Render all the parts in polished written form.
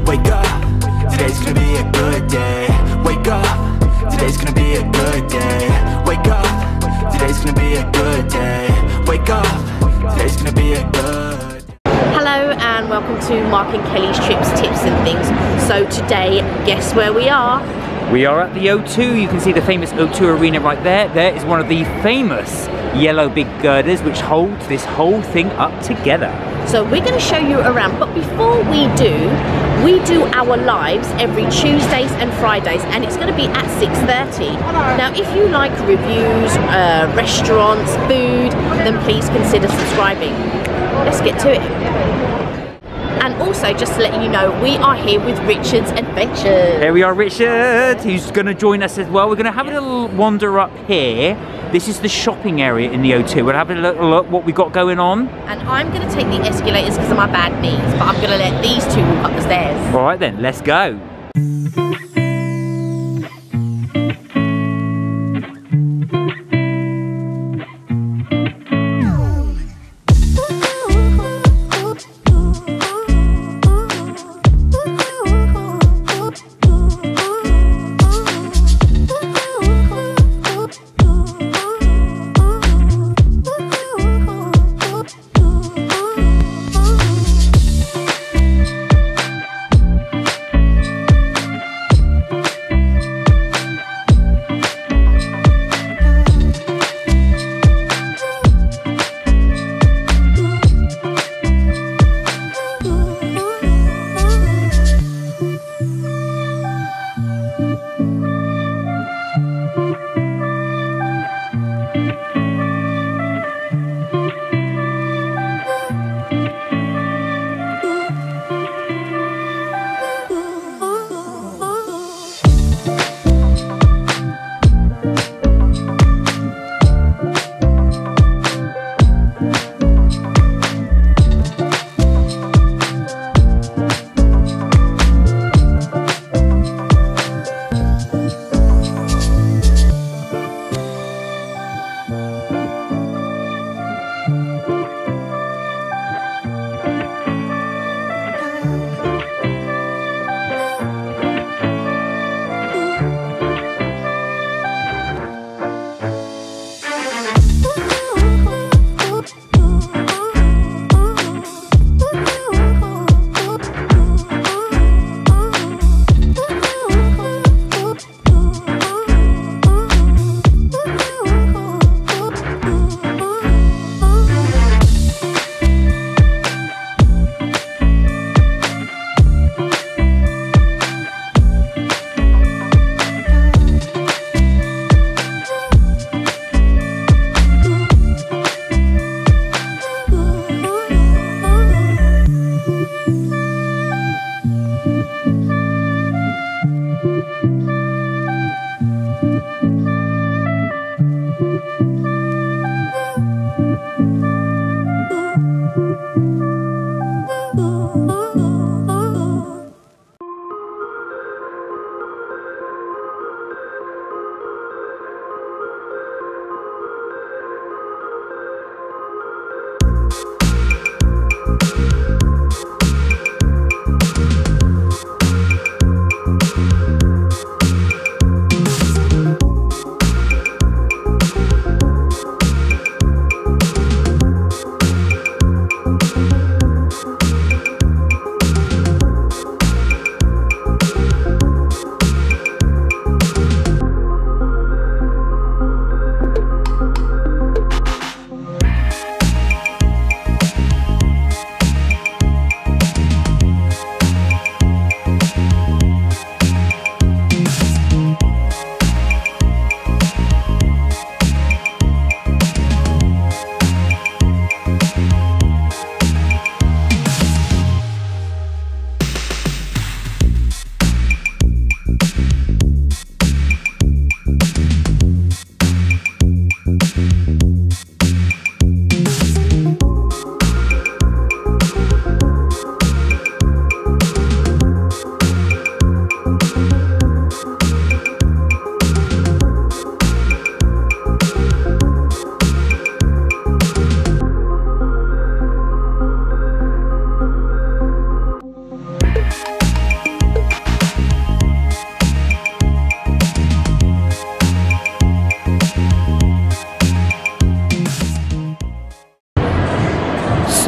Wake up, today's gonna be a good day. Wake up, today's gonna be a good day. Wake up, today's gonna be a good day. Wake up, today's gonna be a good day. Hello and welcome to Mark and Kelly's Trips, Tips and Things. So today, guess where we are? We are at the O2. You can see the famous O2 Arena right there. There is one of the famous yellow big girders which holds this whole thing up together. So we're going to show you around, but before we do our lives every Tuesdays and Fridays, and it's going to be at 6:30. Now if you like reviews, restaurants, food, then please consider subscribing. Let's get to it. And also, just to let you know, we are here with Richard's Adventures. There we are, Richard, who's going to join us as well. We're going to have a little wander up here. This is the shopping area in the O2. We'll have a little look what we got going on. And I'm going to take the escalators because of my bad knees, but I'm going to let these two walk up the stairs. All right then, let's go.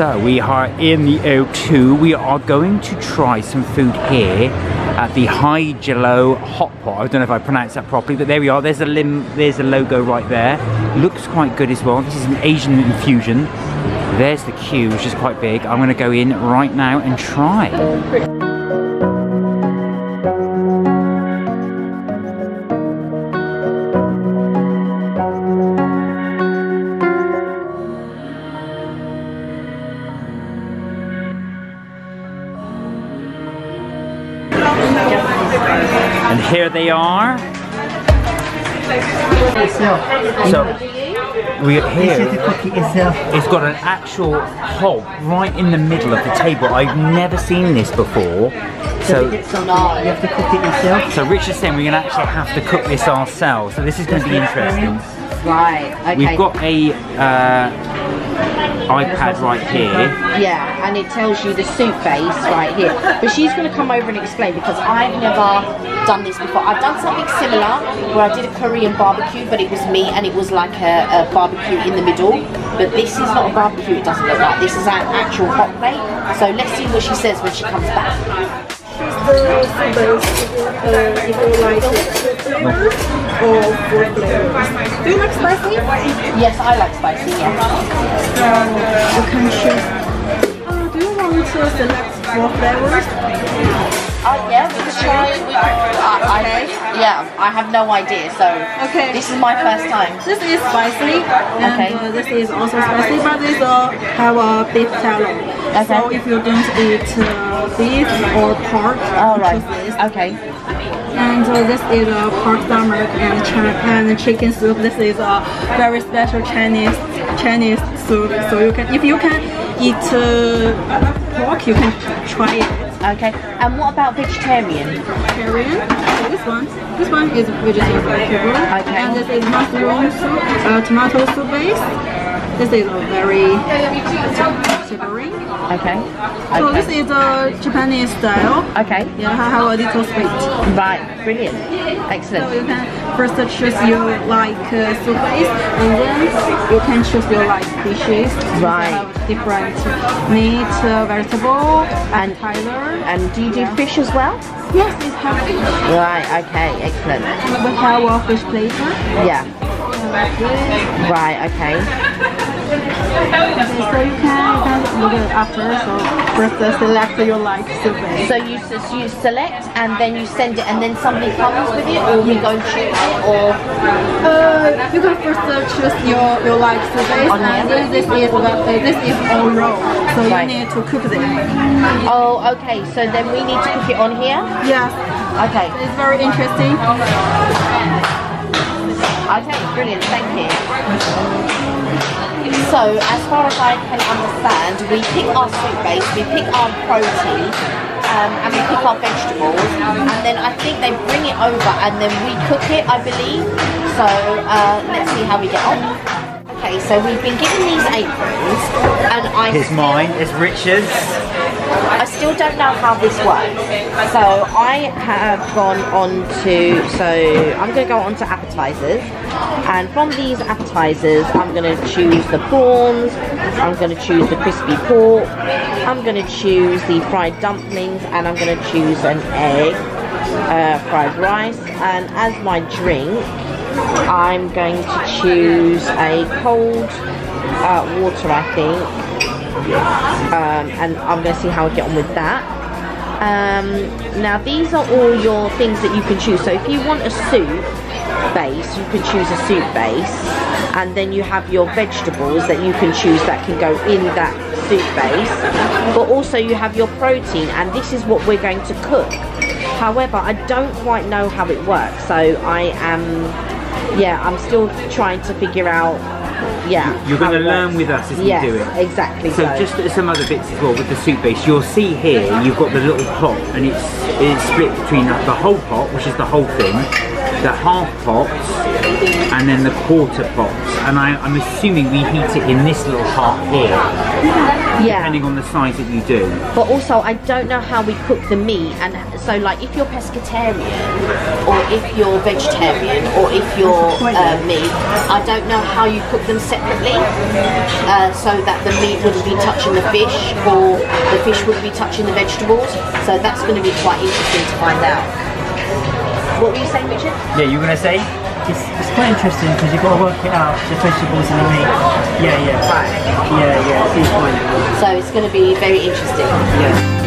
So we are in the O2. We are going to try some food here at the Haidilao hot pot. I don't know if I pronounced that properly, but there we are. There's a logo right there. Looks quite good as well. This is an Asian infusion. There's the queue, which is quite big. I'm going to go in right now and try. And here they are. So we're here. It's got an actual hob right in the middle of the table. I've never seen this before. So you have to cook it yourself. So Richard's saying we're going to actually have to cook this ourselves. So this is going to be interesting. Right, okay. We've got a iPad right here. Yeah, and it tells you the soup base right here. But she's going to come over and explain because I've never done this before. I've done something similar where I did a Korean barbecue, but it was meat and it was like a barbecue in the middle. But this is not a barbecue, it doesn't look like. This is an actual hot plate. So let's see what she says when she comes back. The soup base, if you like flavors or 4 flavors. Do you like spicy? Yes, I like spicy, yes. You can choose. Do you want to select 4 flavors? Yeah, we can try. I have no idea, so Okay. this is my first time. This is spicy, and Okay. This is also spicy, but this have a beef tallow. Okay. So if you don't eat beef or pork, All right. choose this. Okay. And this is a pork stomach and chicken soup. This is a very special Chinese soup. So you can, if you can eat pork, you can try it. Okay. And what about vegetarian? Vegetarian. So this one is vegetarian. Okay. And this is mushroom soup, tomato soup base. This is a very savory. Okay. So Okay. this is a Japanese style. Okay. Yeah, have a little sweet. Right. Brilliant. So Excellent. you can first choose your like soup base, and then you can choose your like dishes. Right. You have different meat, vegetable, And- appetizer. And do you do fish as well? Yes, it's healthy. Right. Okay. Excellent. We have a fish platter. Yeah. Like this. Right. Okay. Okay, so you can look at it after. So first select your like soup base. So you select and then you send it, and then somebody comes with it, or we go and choose it, or You can first choose your like soup base, On and here? then this is all raw, so Right. you need to cook them. oh, okay. So then we need to cook it on here. Yes, Okay. it's very interesting. Okay. Brilliant. Thank you. So, as far as I can understand, we pick our soup base, we pick our protein, and we pick our vegetables, and then I think they bring it over and then we cook it, I believe. So, let's see how we get on. Okay, so we've been given these aprons, and Here's mine. It's Richard's. I still don't know how this works. So I have gone on to, I'm going to go on to appetizers. And from these appetizers, I'm going to choose the prawns, I'm going to choose the crispy pork, I'm going to choose the fried dumplings, and I'm going to choose an egg, fried rice. And as my drink, I'm going to choose a cold water, I think. And I'm going to see how I get on with that. Now these are all your things that you can choose. So if you want a soup base, you can choose a soup base, and then you have your vegetables that you can choose that can go in that soup base, but also you have your protein, and this is what we're going to cook. However, I don't quite know how it works, so I'm still trying to figure out. You're going to learn with us as we do it. Exactly. So just some other bits as well with the soup base. You'll see here you've got the little pot, and it's split between the whole pot, which is the whole thing, the half pots and then the quarter pots, and I'm assuming we heat it in this little pot here, depending on the size that you do. But also, I don't know how we cook the meat, and so like if you're pescatarian, or if you're vegetarian, or if you're meat, I don't know how you cook them separately, so that the meat wouldn't be touching the fish, or the fish wouldn't be touching the vegetables. So that's going to be quite interesting to find out. What were you saying, Richard? Yeah, you were going to say? It's quite interesting because you've got to work it out, the vegetables and the meat. Yeah. Right. Yeah, it's fine. So it's going to be very interesting. Yeah.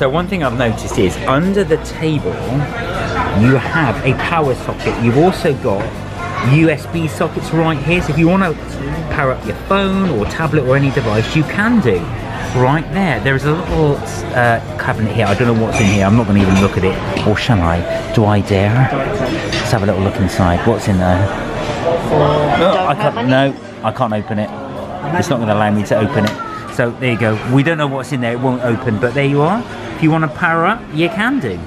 So one thing I've noticed is under the table you have a power socket. You've also got USB sockets right here, so if you want to power up your phone or tablet or any device, you can do. Right there, there is a little cabinet here. I don't know what's in here. I'm not going to even look at it. Or shall I? Do I dare? Let's have a little look inside. What's in there? No, I can't open it. It's not going to allow me to open it. So there you go. We don't know what's in there. It won't open, but there you are. If you want to power up, you can do.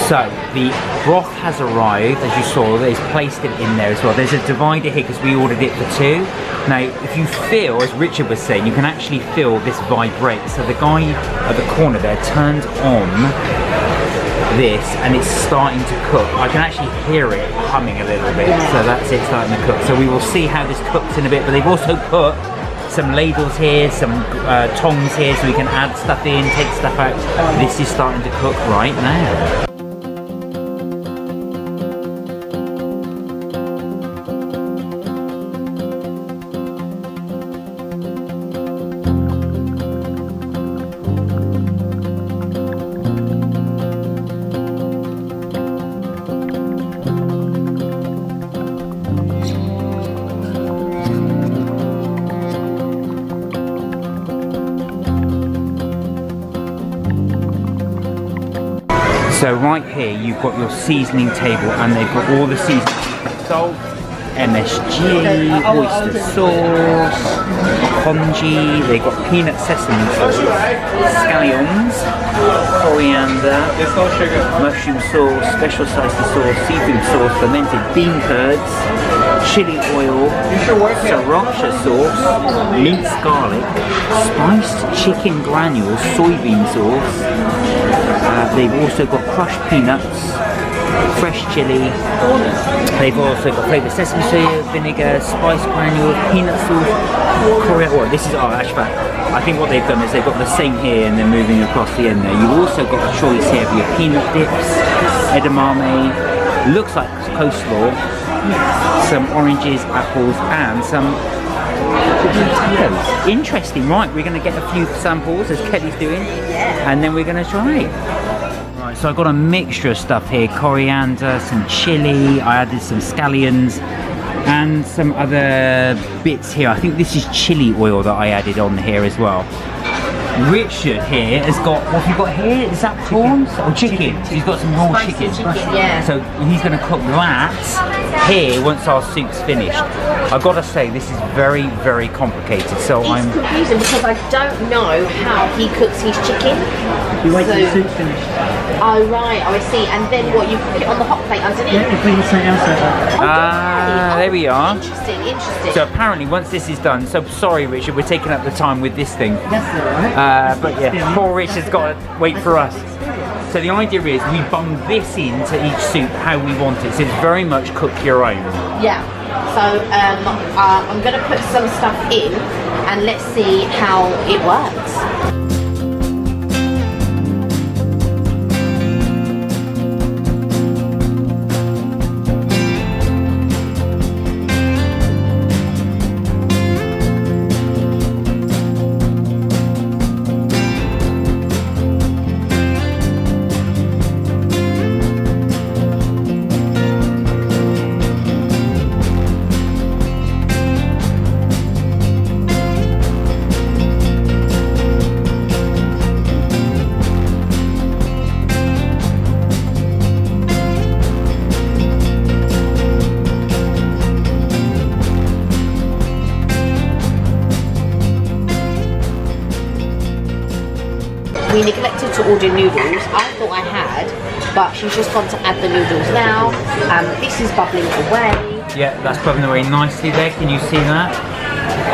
So the broth has arrived, as you saw. They've placed it in there as well. There's a divider here because we ordered it for two. Now, if you feel, as Richard was saying, you can actually feel this vibrate. So the guy at the corner there turned on this and it's starting to cook. I can actually hear it humming a little bit. So that's it starting to cook. So we will see how this cooks in a bit. But they've also put some ladles here, some tongs here, so we can add stuff in, take stuff out. This is starting to cook right now. So right here you've got your seasoning table and they've got all the seasonings. Salt, MSG, oyster sauce, congee, they've got peanut sesame sauce, scallions, coriander, mushroom sauce, special spicy sauce, seafood sauce, fermented bean curds, chili oil, sriracha sauce, minced garlic, spiced chicken granules, soybean sauce. They've also got crushed peanuts, fresh chili. They've also got flavoured sesame seed, vinegar, spice granules, peanut sauce, coriander. Well, this is actually, I think what they've done is they've got the same here and they're moving across the end there. You've also got a choice here for your peanut dips, edamame, looks like coleslaw, some oranges, apples, and some potatoes. Interesting, right? We're going to get a few samples as Kelly's doing, and then we're going to try. Right, so I've got a mixture of stuff here: coriander, some chili. I added some scallions and some other bits here. I think this is chili oil that I added on here as well. Richard here has got, what have you got here? Is that prawns or chicken? He's got some raw chicken. Yeah. So he's going to cook that here once our soup's finished. I've got to say, this is very, very complicated. So it's confusing because I don't know how he cooks his chicken. You wait till the soup's finished. Oh right, I see. And then what, you cook it on the hot plate underneath? Yeah, you put something else over. There we are. Interesting, interesting. So apparently once this is done, so sorry Richard, we're taking up the time with this thing. That's alright. But yeah, poor Richard's got to wait for us. So the idea is we bung this into each soup how we want it. So it's very much cook your own. Yeah. So I'm going to put some stuff in and let's see how it works. we neglected to order noodles. I thought I had, but she's just gone to add the noodles now. This is bubbling away. Yeah, that's bubbling away nicely there. Can you see that?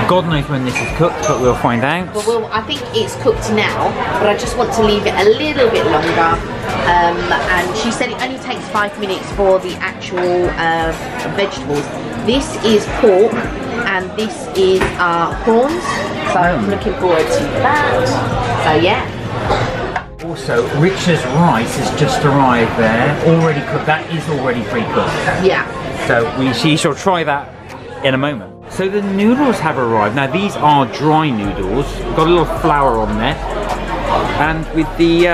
God knows when this is cooked, but we'll find out. Well, I think it's cooked now, but I just want to leave it a little bit longer. And she said it only takes 5 minutes for the actual vegetables. This is pork, and this is prawns. So I'm looking forward to that. So yeah. Also, Richard's rice has just arrived there, already cooked. That is already pre-cooked. Yeah. So she shall try that in a moment. So the noodles have arrived. Now these are dry noodles. Got a little flour on there, and with the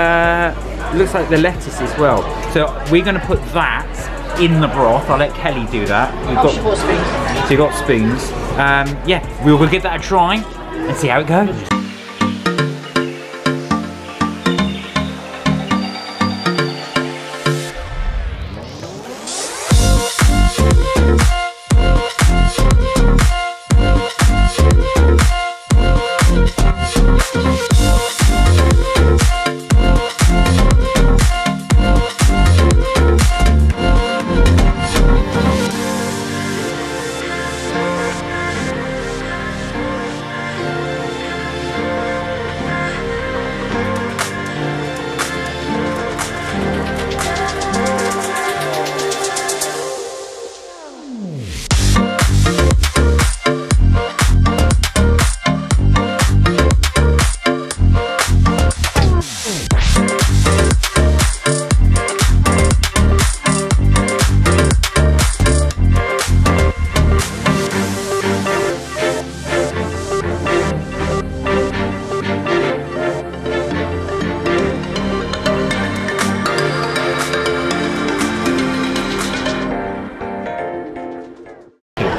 looks like the lettuce as well. So we're going to put that in the broth. I'll let Kelly do that. We've got spoons. So you've got spoons. Yeah, we'll give that a try and see how it goes.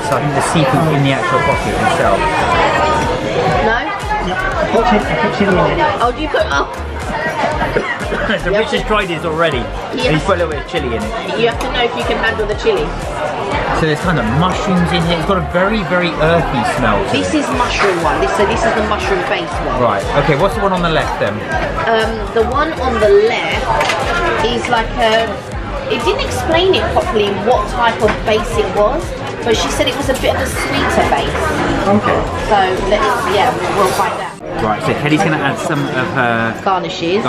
So I think the seafood in the actual pocket itself. No? I put chili in it. Oh, do you put? Oh. So Richard's tried his already. Yes. And he's put a little bit of chilli in it. You have to know if you can handle the chili. So there's kind of mushrooms in here. It's got a very, very earthy smell to This it. is mushroom one. This is the mushroom based one. Right, okay, what's the one on the left then? The one on the left is like a. It didn't explain it properly what type of base it was, but she said it was a bit of a sweeter base. Okay. So yeah, we'll find out. Right, so Kelly's going to add some of her Garnishes.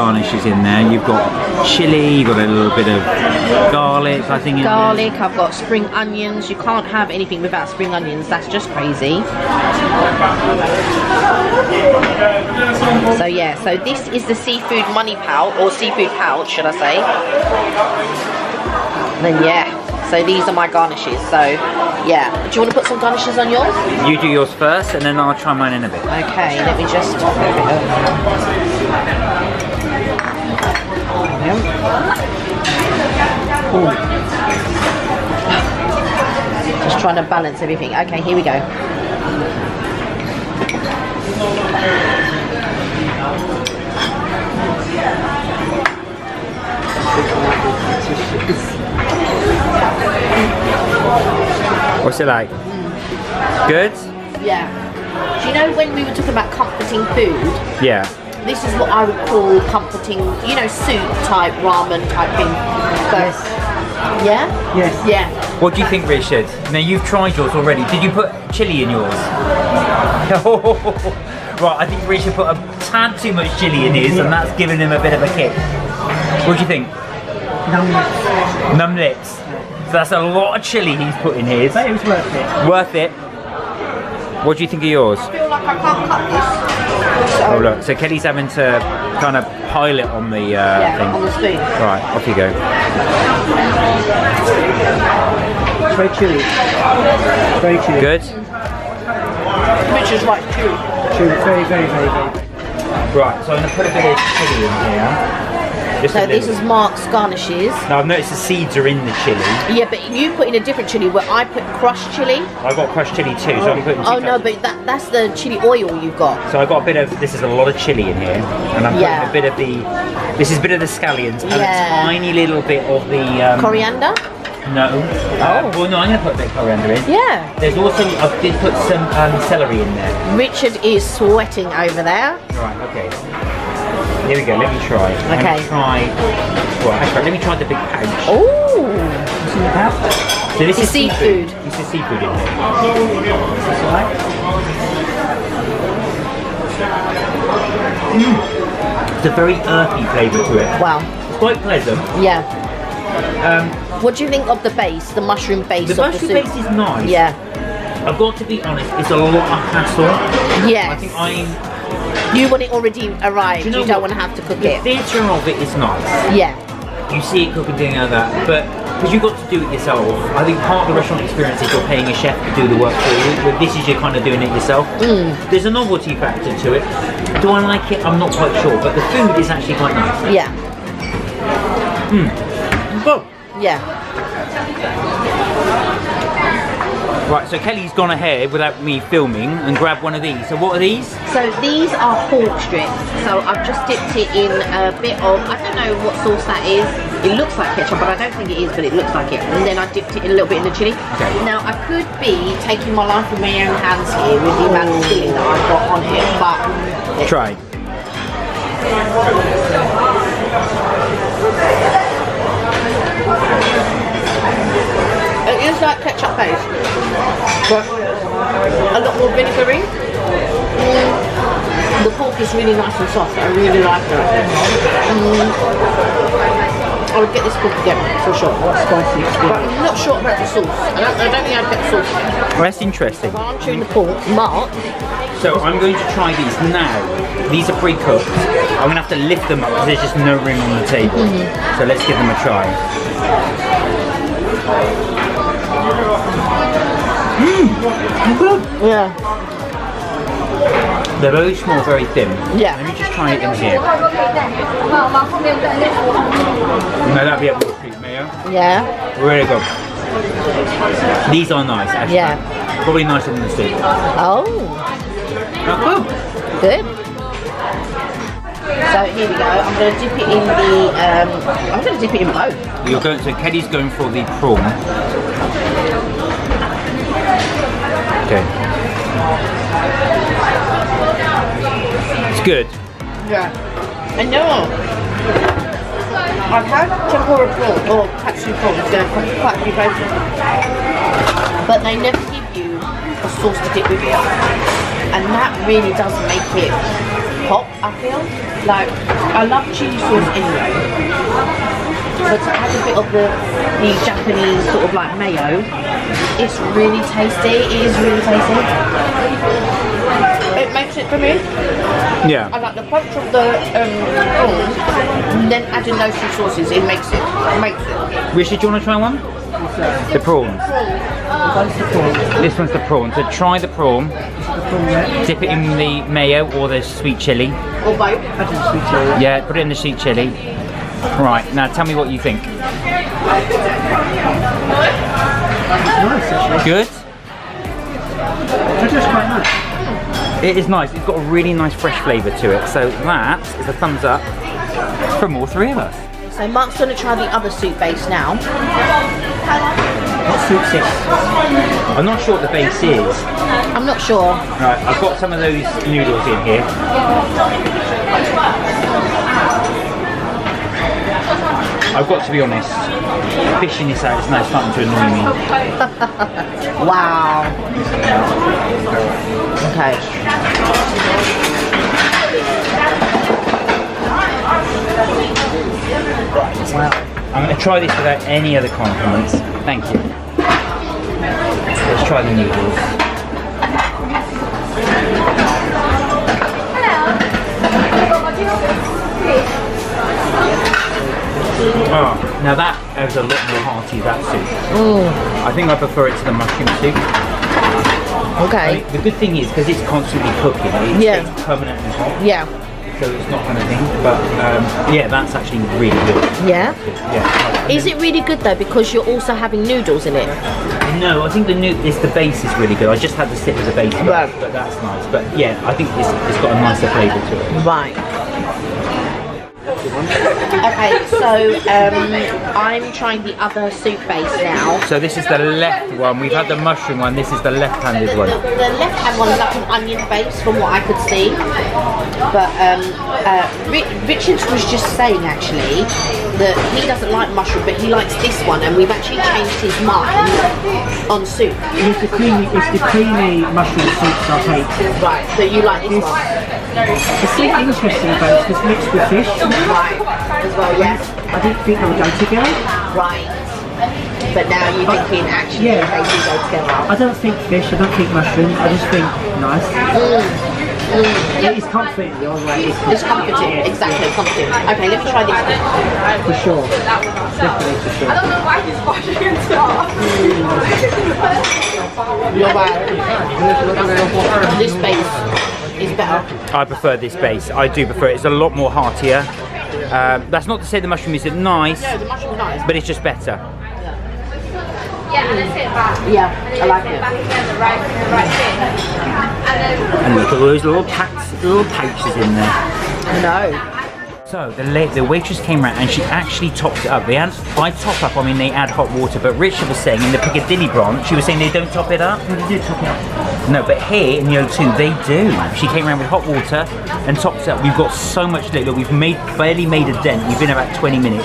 in there. You've got chilli, you've got a little bit of garlic, I think. Garlic, I've got spring onions. You can't have anything without spring onions. That's just crazy. So yeah, so this is the seafood money pouch, or seafood pouch, should I say. Then yeah. So these are my garnishes. So yeah, do you want to put some garnishes on yours? You do yours first, and then I'll try mine in a bit. Okay, let me just move it over. Just trying to balance everything. Okay, here we go. What's it like? Good? Yeah. Do you know when we were talking about comforting food? Yeah. This is what I would call comforting, you know, soup type, ramen type thing. So, yeah? Yes. Yeah. What do you think, Richard? Now you've tried yours already. Did you put chilli in yours? Right, I think Richard put a tad too much chilli in his, and that's given him a bit of a kick. What do you think? Numb lips. Numb lips. So that's a lot of chilli he's put in his. But it was worth it. Worth it. What do you think of yours? I feel like I can't cut this. So, Oh look, so Kelly's having to kind of pile it on the yeah, thing. on the spoon. Right, off you go. It's very chewy. Very chewy. Good? Which is like chewy. Chewy. Very, very, very, very. Right, so I'm going to put a bit of chilli in here. Just So a this little. is Mark's garnishes. Now I've noticed the seeds are in the chilli. Yeah, but you put in a different chili where I put crushed chili. I've got crushed chilli too, so I'm putting Oh no, but that's the chili oil you've got. So I've got a bit of, this is a lot of chilli in here, and I'm putting Yeah. a bit of the, this is a bit of the scallions, and Yeah. a tiny little bit of the... Coriander? No. Well no, I'm going to put a bit of coriander in. Yeah. There's also, I did put some celery in there. Richard is sweating over there. Right, okay. Here we go, let me try. Okay. Let me try, well, actually, let me try the big pouch. Oh! So this is seafood. This is seafood in here. It's a very earthy flavour to it. Wow. It's quite pleasant. Yeah. What do you think of the base, the mushroom base of the soup? The mushroom base is nice. Yeah. I've got to be honest, it's a lot of hassle. Yes. I think You want it already arrived, you don't want to have to cook it. The theatre of it is nice. Yeah. You see it cooking things like that, but because you've got to do it yourself, I think part of the restaurant experience is you're paying a chef to do the work for you, but this is you're kind of doing it yourself. There's a novelty factor to it. Do I like it? I'm not quite sure, but the food is actually quite nice. Yeah. Good. Yeah. Right, so Kelly's gone ahead without me filming and grabbed one of these. So what are these? So these are pork strips. So I've just dipped it in a bit of, I don't know what sauce that is. It looks like ketchup, but I don't think it is, but it looks like it. And then I dipped it in a little bit in the chilli. Okay. Now I could be taking my life in my own hands here with the amount of filling that I've got on it, but... Try. It is like ketchup base, but a lot more vinegary. The pork is really nice and soft. I really like it. I would get this cooked again for sure. Spicy But I'm not sure about the sauce. I don't think I'd get the sauce. Well, that's interesting. While I'm chewing the pork, Mark. So I'm going to try these now. These are pre-cooked. I'm going to have to lift them up because there's just no room on the table. So let's give them a try. Good. Yeah. They're very small, very thin. Yeah. Let me just try it in here. No, that'd be a more sweet mayo. Yeah. Really good. These are nice, actually. Yeah. Probably nicer than the soup. Oh. Good. Good. So here we go. I'm going to dip it in the. I'm going to dip it in both. You're going. So Kelly's going for the prawn. Okay. It's good. Yeah. And no, I've had tempura prawn or katsu prawns. They're quite a few places, but they never give you a sauce to dip with it, and that really does make it pop. I feel like I love chili sauce anyway, but to add a bit of the Japanese sort of like mayo, it's really tasty. It is really tasty. It makes it for me. Yeah. I like the punch of the prawns, and then adding those two sauces, it makes it. Richard, do you want to try one? The prawns. This one's the prawn. So try the prawn. Dip it in the mayo or the sweet chili. Or both. Yeah, put it in the sweet chili. Right, now tell me what you think. Nice, actually. Good? It's just quite nice. It is nice. It's got a really nice fresh flavour to it. So that is a thumbs up from all three of us. So Mark's going to try the other soup base now. What suits it? I'm not sure what the base is. I'm not sure. Right, I've got some of those noodles in here. I've got to be honest, fishing this out is now starting to annoy me. Wow. Okay. Wow. I'm going to try this without any other condiments. Thank you. Let's try the noodles. Oh, now that is a lot more hearty, that soup. I think I prefer it to the mushroom soup. Okay. I mean, the good thing is, because it's constantly cooking, it stays permanently hot. Yeah. So it's not kind of thing, but yeah, that's actually really good. Yeah? Yeah. Is it really good though, because you're also having noodles in it? No, I think the base is really good. I just had to sit with the base, Right. but that's nice. But yeah, I think it's got a nicer flavour to it. Right. Okay, so I'm trying the other soup base now. So this is the left one. We've had the mushroom one. This is the left-handed one. The left-hand one is like an onion base, from what I could see. But Richard was just saying actually that he doesn't like mushroom, but he likes this one, and we've actually changed his mind on soup. It's the creamy mushroom soups I hate. Right, so you like this one? It's so interesting about it, it's mixed with fish. Right, as well, yeah. I didn't think they would go together. Right. But now you're thinking actually Yeah. they do go together. I don't think fish, I don't think mushrooms, I just think nice. It's comforting, the other way. It's comforting, exactly, comforting. Okay, let me try this one. For sure. Definitely for sure. Not bad. This base is better. I prefer this base. I do prefer it. It's a lot more heartier. That's not to say the mushroom isn't nice, No, the mushroom's nice. but it's just better. Yeah, I like it. And look at all those little pouches in there. No. So the waitress came around and she actually topped it up. They had, by top up, I mean they add hot water. But Richard was saying in the Piccadilly branch, she was saying they don't top it up. No, they do top it up. No, but here in the O2 they do. She came around with hot water and topped it up. We've got so much to do. Look, we've barely made a dent. We've been about 20 minutes.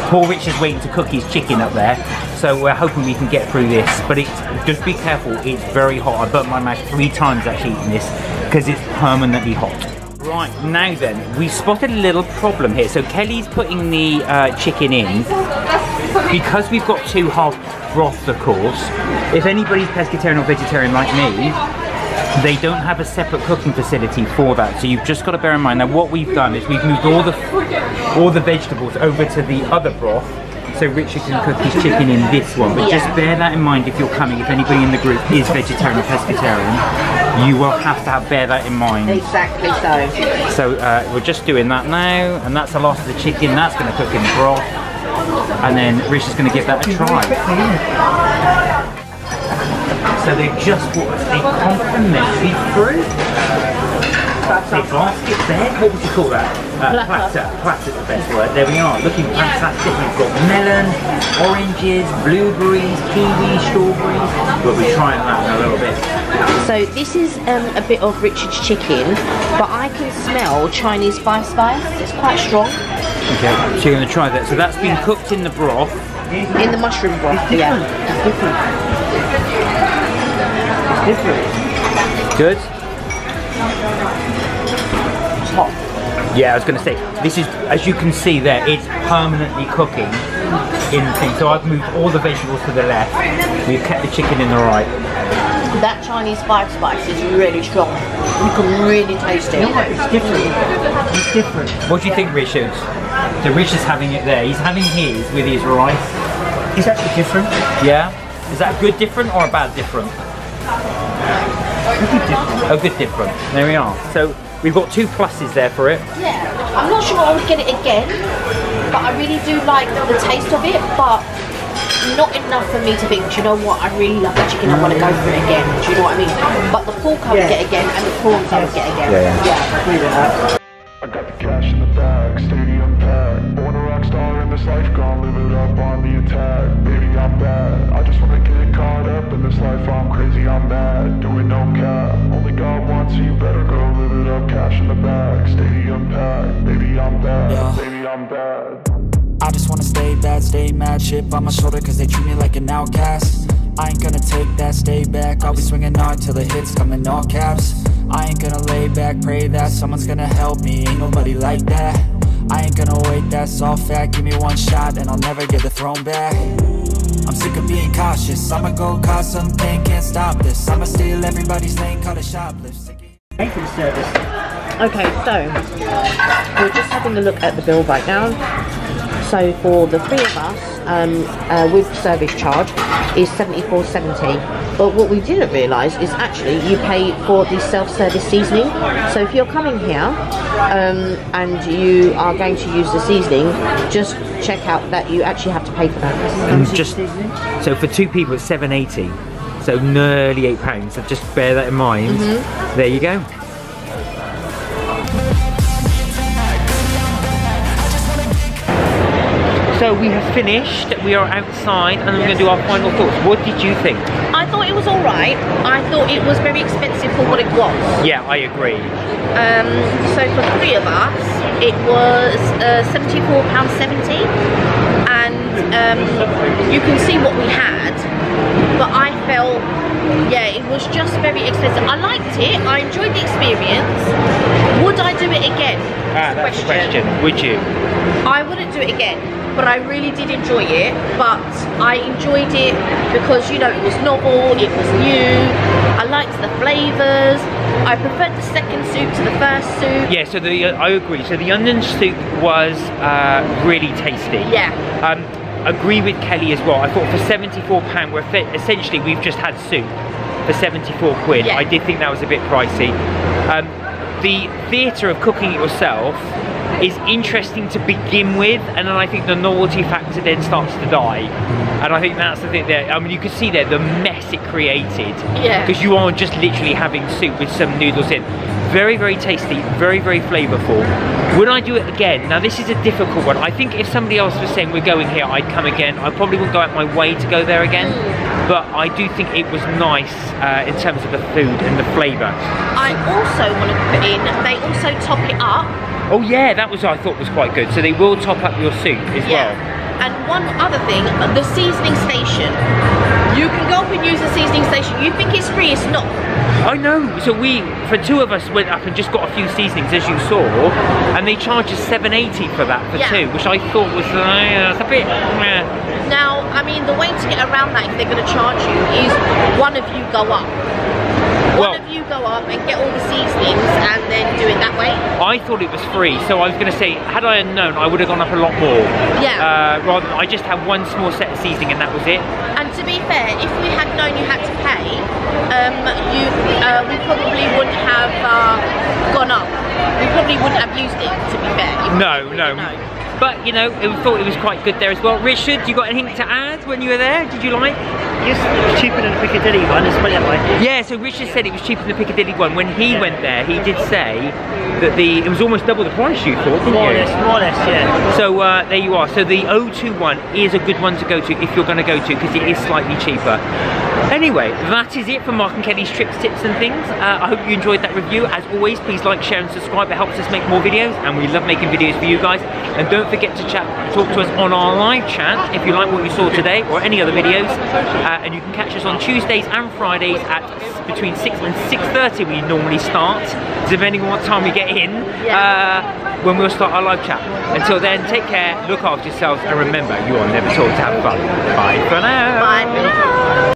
Poor Richard's waiting to cook his chicken up there. So we're hoping we can get through this. But just be careful, it's very hot. I burnt my mouth 3 times actually eating this because it's permanently hot. Right, now then, we spotted a little problem here. So Kelly's putting the chicken in. Because we've got 2 half broths, of course, if anybody's pescatarian or vegetarian like me, they don't have a separate cooking facility for that. So you've just got to bear in mind. Now what we've done is we've moved all the vegetables over to the other broth. So Richard can cook his chicken in this one, but just bear that in mind if you're coming, if anybody in the group is vegetarian or pescatarian, you will have to bear that in mind. Exactly so. So we're just doing that now, and that's the last of the chicken, that's going to cook in broth, and then Richard's going to give that a try. So they've just brought us a complimentary fruit. Basket bed? What would you call that? Platter. Platter's the best word. There we are, looking fantastic. We've got melon, oranges, blueberries, kiwi, strawberries. We'll be trying that in a little bit. So this is a bit of Richard's chicken, but I can smell Chinese spice. It's quite strong. Okay, so you're going to try that. So that's been cooked in the broth. In the mushroom broth, yeah. It's different. Good? Hot. Yeah, I was going to say, this is, as you can see there, it's permanently cooking in the thing. So I've moved all the vegetables to the left. We've kept the chicken in the right. That Chinese spice is really strong. You can really taste it. No, it's different. It's different. What do you think, Richard? So Richard's having it there. He's having his with his rice. It's actually different. Yeah? Is that a good different or a bad different? A good different. A good different. There we are. So we've got 2 pluses there for it. Yeah, I'm not sure I would get it again, but I really do like the taste of it, but not enough for me to think, do you know what, I really love the chicken, I want to go for it again, do you know what I mean? But the pork I would get again, and the prawns I would get again. Yeah. I got the cash in the bag, stadium packed. Born a rock star in this life, gonna live it up on the attack. Baby, I'm bad, I just wanna get caught up in this life. I'm crazy, I'm mad, doing no cap. Only God wants you, better go live it up. Cash in the bag, stadium packed. Baby, I'm bad, baby, I'm bad. I just wanna stay bad, stay mad. Chip on my shoulder cause they treat me like an outcast. I ain't gonna take that, stay back. I'll be swinging hard till the hits come in all caps. I ain't gonna lay back, pray that someone's gonna help me. Ain't nobody like that. I ain't gonna wait, that's all fact. Give me one shot and I'll never get the throne back. I'm sick of being cautious. I'ma go cause something, can't stop this. I'ma steal everybody's lane, call it shoplift. Pay for the service. Okay, so we're just having a look at the bill right now. So for the 3 of us, with service charge, is $74.70. But what we didn't realise is actually you pay for the self-service seasoning. So if you're coming here and you are going to use the seasoning, just check out that you actually have to pay for that. And just so for 2 people it's $7.80, so nearly £8. So just bear that in mind. There you go. So we have finished, we are outside, and we're going to do our final thoughts. What did you think? I thought it was alright. I thought it was very expensive for what it was. Yeah, I agree. So for 3 of us, it was £74.70, and you can see what we had, but I felt, yeah, it was just very expensive. I liked it, I enjoyed the experience. Would I do it again? That's the question. Would you? I wouldn't do it again, but I really did enjoy it. But I enjoyed it because, you know, it was novel, it was new, I liked the flavours. I preferred the second soup to the first soup. Yeah, so I agree. So the onion soup was really tasty. Yeah. Agree with Kelly as well. I thought for £74, essentially we've just had soup for 74 quid. Yeah. I did think that was a bit pricey. The theatre of cooking it yourself is interesting to begin with, and then I think the novelty factor then starts to die. And I think that's the thing there. I mean, you can see there the mess it created. Yeah. Because you are just literally having soup with some noodles in. Very, very tasty, very, very flavourful. Would I do it again? Now this is a difficult one. I think if somebody else was saying we're going here, I'd come again. I probably wouldn't go out my way to go there again. But I do think it was nice in terms of the food and the flavour. I also want to put in, they also top it up. Oh yeah, that was I thought was quite good. So they will top up your soup as well. And one other thing, the seasoning station. You can go up and use the seasoning station. You think it's free, it's not. I know. So for 2 of us went up and just got a few seasonings, as you saw, and they charged us £7.80 for that for 2, which I thought was a bit. Now, I mean, the way to get around that, if they're going to charge you, is one of you go up. One of you go up and get all the seasonings and then do it that way. I thought it was free, so I was going to say, had I known, I would have gone up a lot more. Yeah. Rather than, I just had one small set of seasoning and that was it. And to be fair, if we had known you had to pay, we probably wouldn't have gone up. We probably wouldn't have used it, to be fair. No. But, you know, I thought it was quite good there as well. Richard, you got anything to add when you were there? Did you like? Yes, it was cheaper than the Piccadilly one, let's put it that way. Yeah, so Richard said it was cheaper than the Piccadilly one. When he went there, he did say that it was almost double the price you thought, didn't More or you? less, yeah. So there you are. So the O2 one is a good one to go to if you're going to go to, because it is slightly cheaper. Anyway, that is it for Mark and Kelly's trips, tips and things. I hope you enjoyed that review. As always, please like, share and subscribe. It helps us make more videos, and we love making videos for you guys. And don't forget to talk to us on our live chat if you like what you saw today or any other videos. And you can catch us on Tuesdays and Fridays at between 6 and 6:30 we normally start, depending on what time we get in, when we'll start our live chat. Until then, take care, look after yourselves, and remember, you are never taught to have fun. Bye for now. Bye for now.